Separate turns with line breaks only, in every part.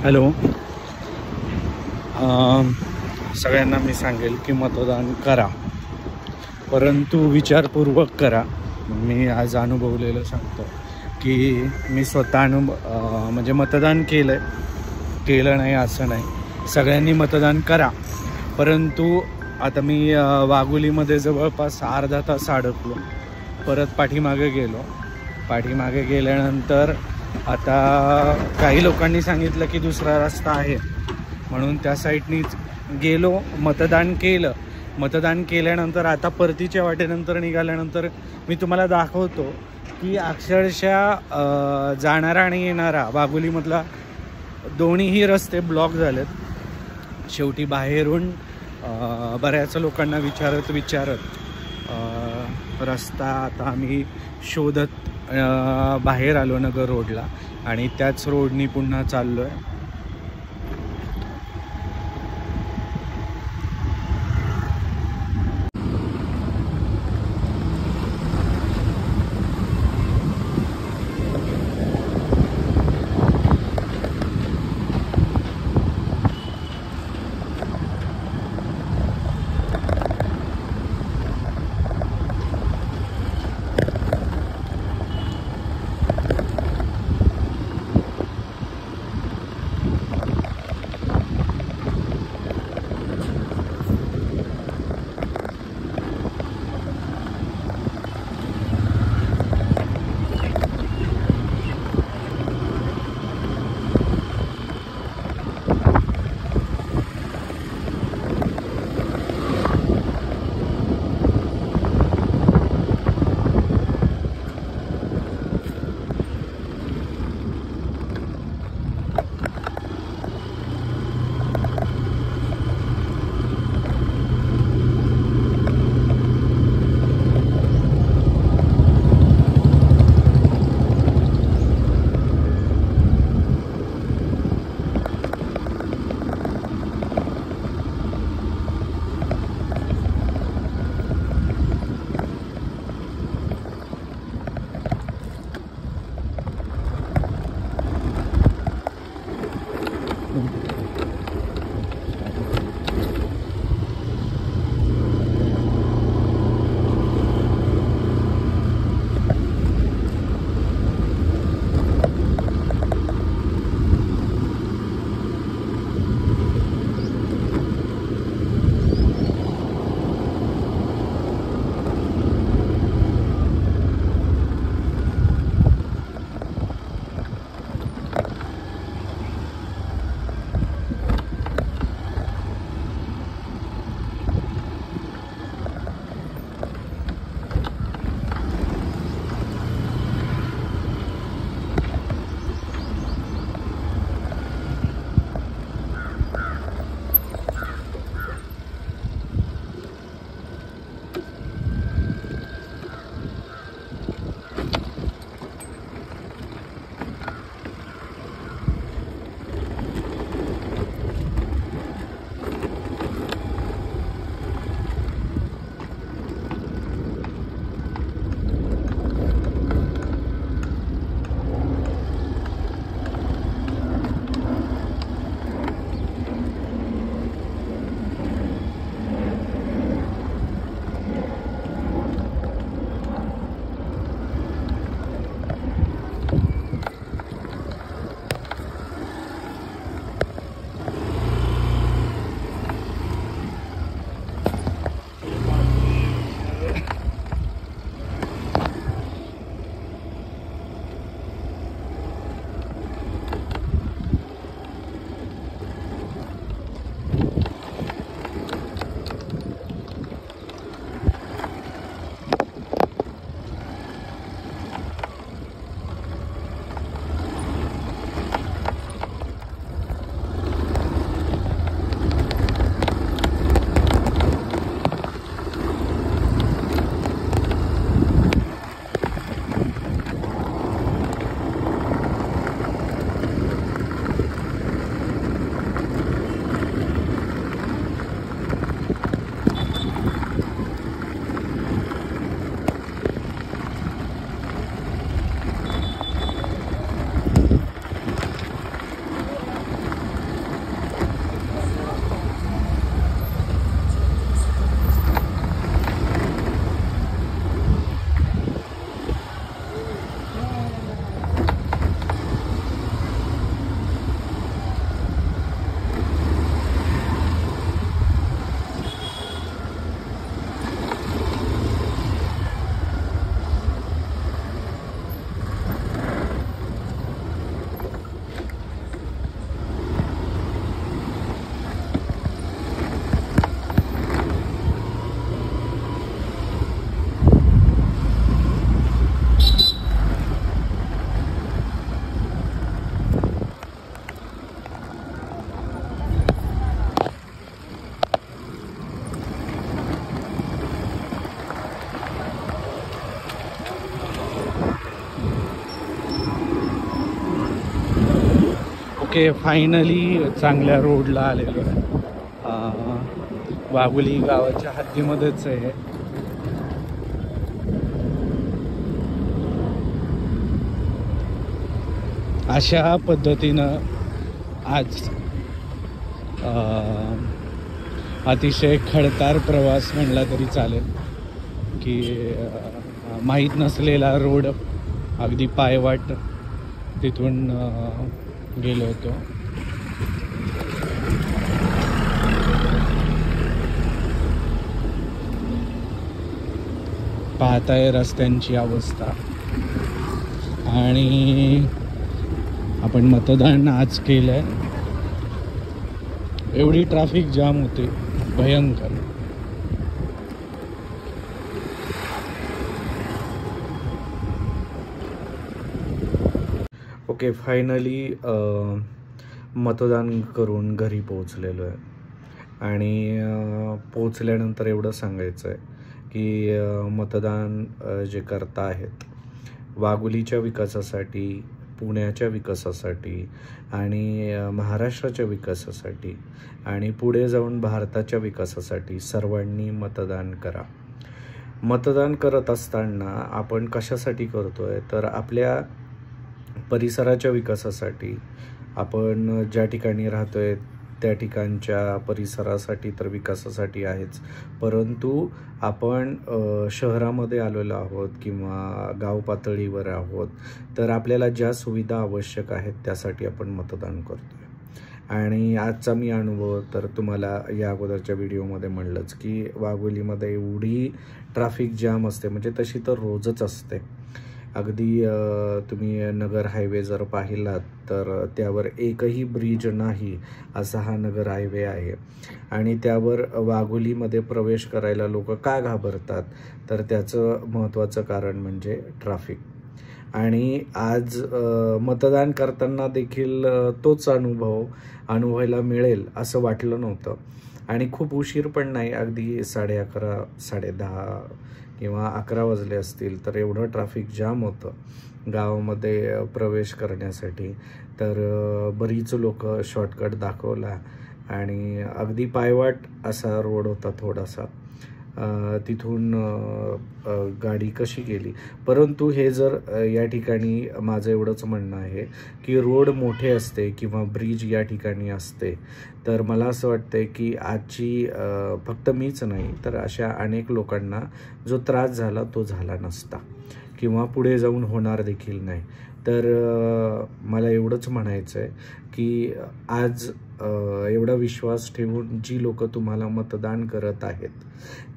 Hello. सगळ्यांना मी सांगेल की मतदान करा, परंतु विचारपूर्वक करा. मी आज अनुभवलेलं सांगतो की मी स्वतः म्हणजे मतदान केलं नाही असं नाही. सगळ्यांनी मतदान करा, परंतु आता मी वाघोलीमध्ये जवळपास अर्धा तास अडकलो. परत पाठीमागे गेल्यानंतर आता काही लोकांनी सांगितलं की दुसरा रस्ता आहे म्हणून त्या साईडनीच गेलो, मतदान केल्यानंतर आता परतीच्या वाटेनंतर निघाल्यानंतर मी तुम्हाला दाखवतो की अक्षरशः जाणारा आणि येणारा वाघोलीमधला दोन्हीही रस्ते ब्लॉक झालेत. शेवटी बाहेरून बऱ्याच लोकांना विचारत रस्ता आता आम्ही शोधत बाहेर आलो नगर रोडला आणि त्याच रोडनी पुन्हा चाललो आहे. ओके, फायनली चांगल्या रोडला आलेलो आहे. वाघोली गावाच्या हद्दीमध्येच आहे. अशा पद्धतीनं आज अतिशय खडतर प्रवास म्हणला तरी चालेल की माहीत नसलेला रोड अगदी पायवाट तिथून गेलो होतो. पाहताय रस्त्यांची अवस्था. आणि आपण मतदान आज केलंय. एवढी ट्रॅफिक जाम होते, भयंकर. ओके, फायनली मतदान करून घरी पोहोचलेलो आहे. आणि पोहोचल्यानंतर एवढं सांगायचं आहे की मतदान जे करता आहेत वाघोलीच्या विकासासाठी, पुण्याच्या विकासासाठी आणि महाराष्ट्राच्या विकासासाठी आणि पुढे जाऊन भारताच्या विकासासाठी सर्वांनी मतदान करा. मतदान करत असताना आपण कशासाठी करतोय तर आपल्या परिसराच्या विकासासाठी. आपण ज्या ठिकाणी राहतोय त्या ठिकाणच्या परिसरासाठी तर विकासासाठी आहेच, परंतु आपण शहरामध्ये आलेलो आहोत किंवा गाव पातळीवर आहोत तर आपल्याला ज्या सुविधा आवश्यक आहेत त्यासाठी आपण मतदान करतोय. आणि आजचा मी अनुभव तर तुम्हाला या अगोदरच्या व्हिडिओमध्ये म्हणलंच की वाघोलीमध्ये एवढी ट्रॅफिक जाम असते, म्हणजे तशी तर रोजच असते. अगदी तुम्ही नगर हायवे जर पाहिलात तर त्यावर एकही ब्रिज नाही असा हा नगर हायवे आहे. आणि त्यावर वाघोलीमध्ये प्रवेश करायला लोक का घाबरतात तर त्याचं महत्त्वाचं कारण म्हणजे ट्रॅफिक. आणि आज मतदान करताना देखील तोच अनुभवायला मिळेल असं वाटलं नव्हतं. आणि खूप उशीर पण नाही, अगदी 11:30 10:30 किंवा 11 वाजले असतील तर एवढं ट्रॅफिक जाम होतं गावामध्ये प्रवेश करण्यासाठी. तर बरीच लोक शॉर्टकट दाखवला आणि अगदी पायवाट असा रोड होता थोडासा. तिथून गाडी कशी गेली. परंतु हे जर या ठिकाणी माझं एवढंच म्हणणं आहे की रोड मोठे असते किंवा ब्रिज या ठिकाणी असते तर मला असं वाटतंय की आजची फक्त मीच नाही तर अशा अनेक लोकांना जो त्रास झाला तो झाला नसता किंवा पुढे जाऊन होणार देखील नाही. तर मला एवढंच म्हणायचं आहे की आज एवढा विश्वास ठेवून जी लोक तुम्हाला मतदान करत आहेत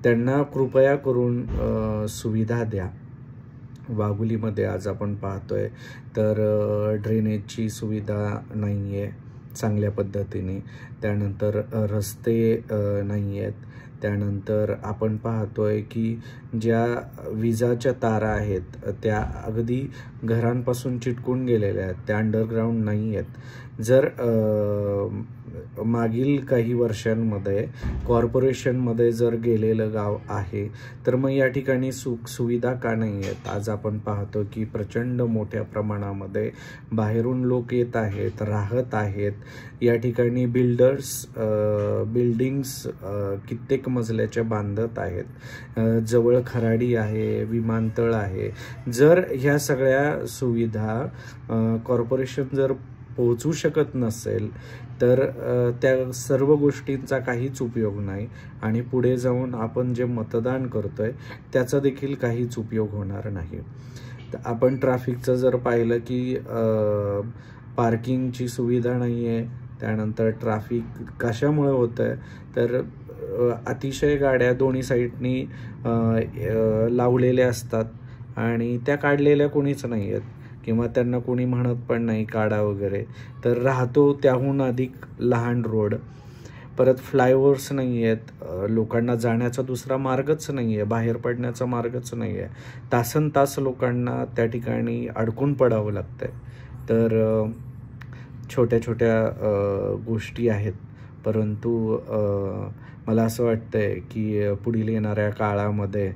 त्यांना कृपया करून सुविधा द्या. वाघोलीमध्ये आज आपण पाहतोय तर ड्रेनेजची सुविधा नाही आहे चांगल्या पद्धतीने. त्यानंतर रस्ते नाही आहेत. त्यानंतर आपण पाहतोय की ज्या विजाच्या तारा आहेत त्या अगदी घरांपासून चिटकून गेलेल्या आहेत, त्या अंडरग्राऊंड नाही आहेत. जर मागील काही वर्षांमध्ये कॉर्पोरेशनमध्ये जर गेलेलं गाव आहे तर मग या ठिकाणी सुविधा का नाही आहेत. आज आपण पाहतो की प्रचंड मोठ्या प्रमाणामध्ये बाहेरून लोक येत आहेत, राहत आहेत. या ठिकाणी बिल्डिंग्स कित्येक मजल्याच्या बांधत आहेत. जवळ खराडी आहे, विमानतळ आहे. जर ह्या सगळ्या सुविधा कॉर्पोरेशन जर पोहोचू शकत नसेल तर त्या सर्व गोष्टींचा काहीच उपयोग नाही. आणि पुढे जाऊन आपण जे मतदान करतोय त्याचा देखील काहीच उपयोग होणार नाही. तर आपण ट्रॅफिकचं जर पाहिलं की पार्किंगची सुविधा नाही आहे. त्यानंतर ट्रॅफिक कशामुळे होतं आहे तर अतिशय गाड्या दोन्ही साईडनी लावलेल्या असतात आणि त्या काढलेल्या कोणीच नाही आहेत किंवा त्यांना कोणी म्हणत पण नाही काढा वगैरे. तर राहतो त्याहून अधिक लहान रोड. परत फ्लायओव्हर्स नाही आहेत. लोकांना जाण्याचा दुसरा मार्गच नाही आहे, बाहेर पडण्याचा मार्गच नाही आहे. तासनतास लोकांना त्या ठिकाणी अडकून पडावं लागतं आहे. तर छोट्या छोट्या गोष्टी आहेत, परंतु मला असं वाटतंय की पुढील येणाऱ्या काळामध्ये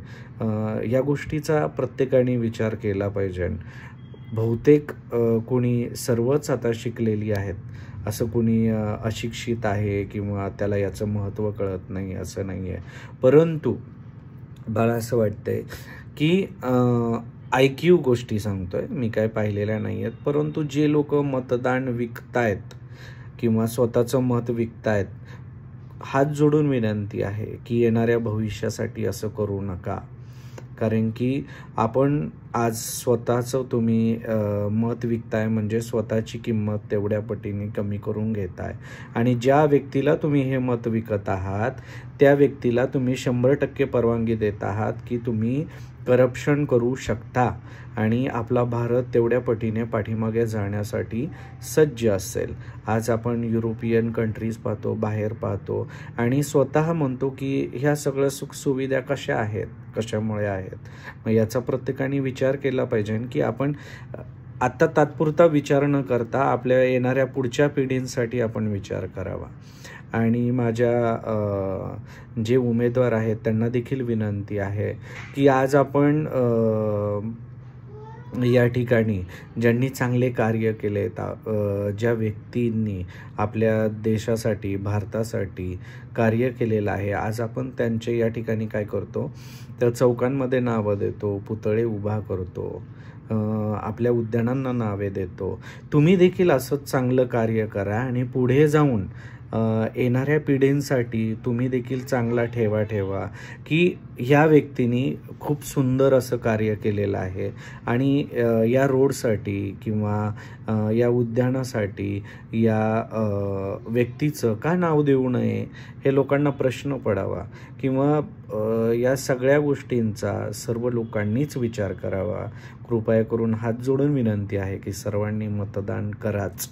या गोष्टीचा प्रत्येकाने विचार केला पाहिजे. बहुतेक कोणी सर्वच आता शिकलेली आहेत असं कोणी अशिक्षित आहे किंवा त्याला याचं महत्त्व कळत नाही असं नाही आहे. परंतु मला असं वाटतंय की IQ गोष्टी सांगतोय मी, काय पाहिलेल्या नाही आहेत, परंतु जे लोक मतदान विकतायत किंवा स्वतःचं मत विकतायत, हात जोडून विनंती आहे की येणाऱ्या भविष्यासाठी असं करू नका. कारण की आपण आज स्वतःचं तुम्ही मत विकताय म्हणजे स्वतःची किंमत तेवढ्या पटीने कमी करून घेताय. आणि ज्या व्यक्तीला तुम्ही हे मत विकत आहात त्या व्यक्तीला तुम्ही 100% परवानगी देत आहात की तुम्ही करप्शन करू शकता आणि आपला भारत तेवढ्या पटीने पाठीमागे जाण्यासाठी सज्ज असेल. आज आपण युरोपियन कंट्रीज पाहतो, बाहेर पाहतो आणि स्वतः म्हणतो की ह्या सगळ्या सुखसुविधा कशा आहेत, कशामुळे आहेत. मग याचा प्रत्येकाने विचार केला पाहिजे की आपण आता तात्पुरता विचार न करता आपल्या येणाऱ्या पुढच्या पिढींसाठी आपण विचार करावा. आणि माझ्या जे उमेदवार आहेत त्यांना देखील विनंती आहे की आज आपण या ठिकाणी ज्यांनी चांगले कार्य केले, ज्या व्यक्तींनी आपल्या देशासाठी भारतासाठी कार्य केलेलं आहे, आज आपण त्यांचे या ठिकाणी काय करतो तर चौकांमध्ये नावं देतो, पुतळे उभा करतो, आपल्या उद्यानांना नावे देतो. तुम्ही देखील असंच चांगलं कार्य करा आणि पुढे जाऊन येणाऱ्या पिढींसाठी तुम्ही देखील चांगला ठेवा की ह्या व्यक्तीने खूप सुंदर असं कार्य केलेलं आहे आणि या रोडसाठी किंवा या उद्यानासाठी या व्यक्तीचं का नाव देऊ नये हे लोकांना प्रश्न पडावा किंवा या सगळ्या गोष्टींचा सर्व लोकांनीच विचार करावा. कृपया करून हात जोडून विनंती आहे की सर्वांनी मतदान कराच,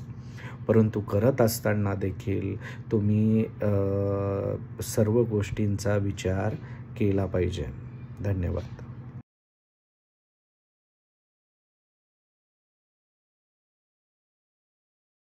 परंतु करत असताना देखील तुम्ही सर्व गोष्टींचा विचार केला पाहिजे. धन्यवाद.